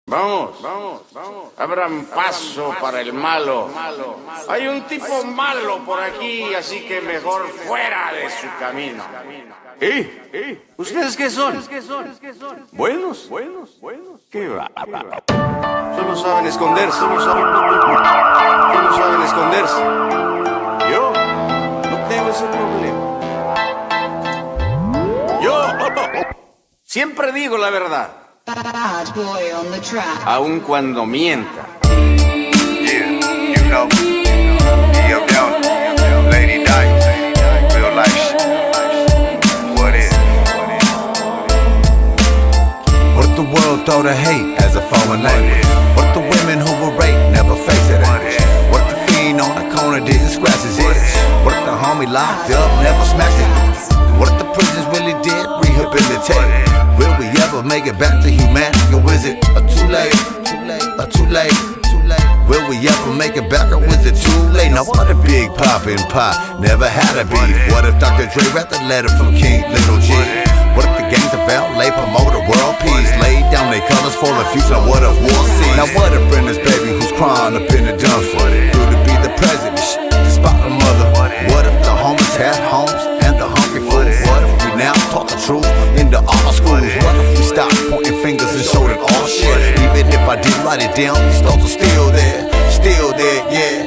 Vamos. Abran paso para el malo. Hay un tipo malo por aquí, así que mejor fuera de su camino. ¿Ustedes qué son? ¿Buenos? ¿Qué va? Solo saben esconderse. Yo no tengo ese problema. Yo siempre digo la verdad. Bad boy on the track. Aun cuando mienta. Yeah, you know, LadyDice, real life shit. What is? What if the world throw the hate as a foreign language? What if the women who were raped never face it? What if the fiend on the corner didn't scratch his itch? What if the homie locked up never smacked his boots? What if the prisons really did rehabilitate? Will we ever make it back to humanity, or is it too late? Will we ever make it back, or is it too late? Now what if Big Pop and Pop never had a beef? What if Dr. Dre read the letter from King Little G? What if the gangs of LA promote a world peace? Lay down their colors for the future, what if war cease? Now what if Brenda's baby who's crying up in the dumpster grew to be the president, despite her mother? What if the homeless had homes and the hungry fools? What if we now taught the truth in the art schools? What if we stopped pointing fingers and showed it all shit? Even if I didn't write it down, these thoughts are still there, yeah.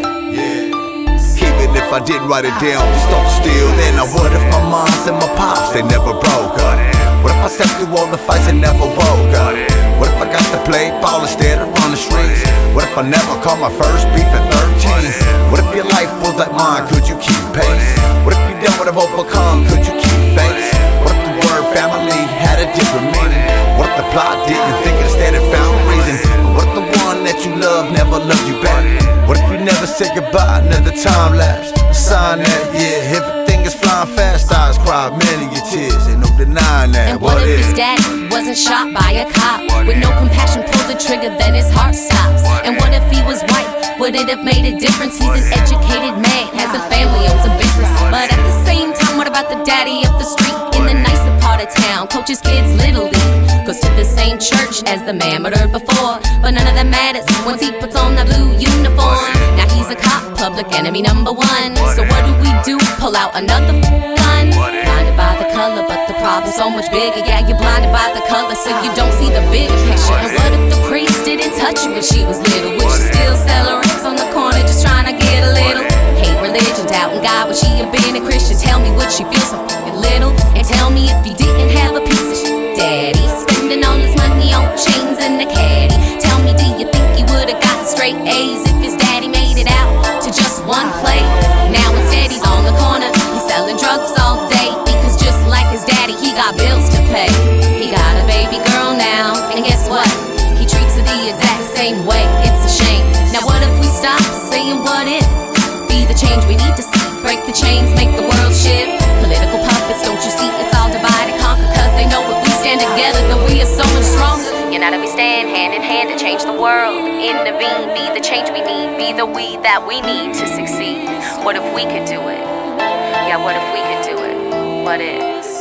Even if I didn't write it down, these thoughts are still there. Now what if my moms and my pops, they never broke up? What if I stepped through all the fights and never woke up? What if I got to play ball instead of run the streets? What if I never caught my first beef at 13? What if your life was like mine, could you keep pace? What if you done would have overcome, could you keep faith? What if the word family had a different meaning? What if the plot didn't think instead it found reason? What if the one that you love never loved you back? What if you never said goodbye, another time lapse? A sign that, yeah, everything is flying fast. Eyes cry many of tears, ain't no denying that. And what if his daddy wasn't shot by a cop? With no compassion, pull the trigger, then his heart stops. And what if he was white? Would it have made a difference? He's an educated man, has a family, owns a business. But at the same time, what about the daddy up the street in the nicer part of town? Coaches kids Little League, goes to the same church as the man murdered before. But none of that matters once he puts on that blue uniform. Now he's a cop, public enemy number one. So what do? Pull out another gun. Blinded by the color, but the problem's so much bigger. Yeah, you're blinded by the color, so you don't see the bigger picture. And what if the priest didn't touch you when she was little? Would she still sell her rings on the corner just trying to get a little? Hate religion, doubting God, would she have been a Christian? Tell me, would she feel so fucking little? And tell me if he didn't have a piece of shit daddy, spending all his money on chains and a caddy. Tell me, do you think he would've got straight A's if his daddy made it out to just one play? Now instead he's on the corner, he's selling drugs all day, because just like his daddy, he got bills to pay. He got a baby girl now, and guess what? He treats her the exact same way. It's a shame. Now what if we stop saying what if? Be the change we need to see. Break the chains, make the world shift. Political puppets, don't you see? It's all divide and conquer, cause they know if we stand together, then we are so much stronger. United we stand hand in hand to change the world. Intervene, be the change we need, be the we that we need to succeed. What if we could do it? Yeah, what if we could do it? What if?